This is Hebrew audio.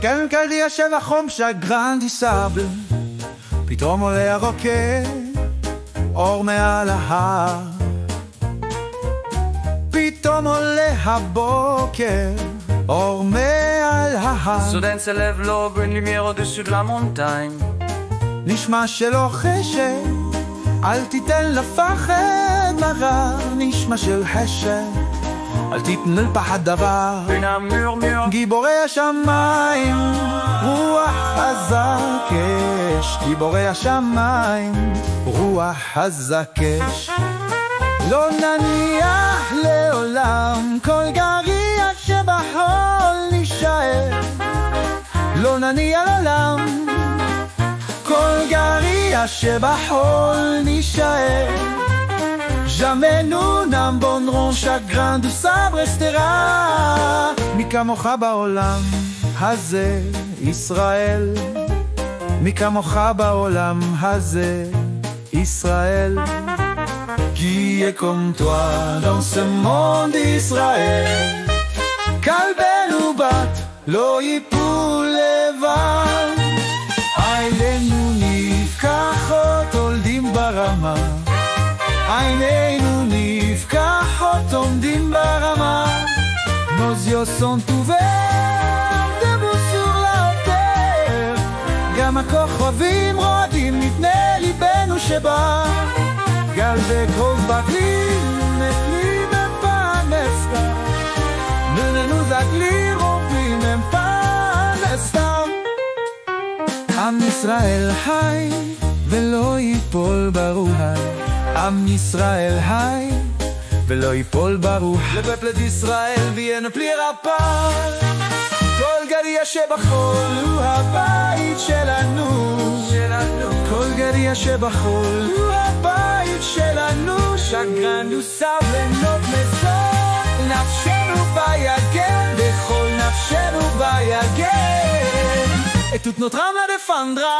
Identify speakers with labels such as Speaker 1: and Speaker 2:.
Speaker 1: כן קדי יושב החום שגרן דיסבל, פתאום עולה הרוקד, אור מעל ההר. פתאום עולה הבוקר, אור מעל ההר.
Speaker 2: Soudain s'élève l'aube, une lumière au-dessus de la montagne.
Speaker 1: נשמע שלא חשק, אל תיתן לפחד מרע. נשמע של חשק, אל תיתן לפחד דבר.
Speaker 2: Une âme murmure,
Speaker 1: גיבורי השמיים, רוח הזקש. גיבורי השמיים, רוח הזקש. לא נניח לעולם, כל גרעין שבחול נשאר. לא נניח לעולם, כל גרעין שבחול נשאר. Jamais nous n'abandonnerons chagrin de sabre restera. מי כמוך בעולם הזה ישראל, מי כמוך בעולם הזה ישראל. Qui est comme toi dans ce monde d'Israël. כלבן ובת לא ייפול לבד. עינינו נפקחות עומדים ברמה, עינינו נפקחות עומדים ברמה. Nos yeux sont ouverts debout sur la terre. גם הכוכבים רועדים מפני ליבנו שבא. גל וקרוב בגלים נפלים הם פנסתם, נננו זגלים רובים הם פנסתם. עם ישראל חי ולא ייפול ברוחי. עם ישראל חי ולא ייפול ברוח. לפפלת ישראל ויהיה פלי רפל. כל גריה שבחול הוא הבית שלנו. כל גריה שבחול הוא הבית שלנו. שגרנו סבלנות מסור, נפשנו ביגן, בכל נפשנו ביגן. Et toute notre âme la défendra.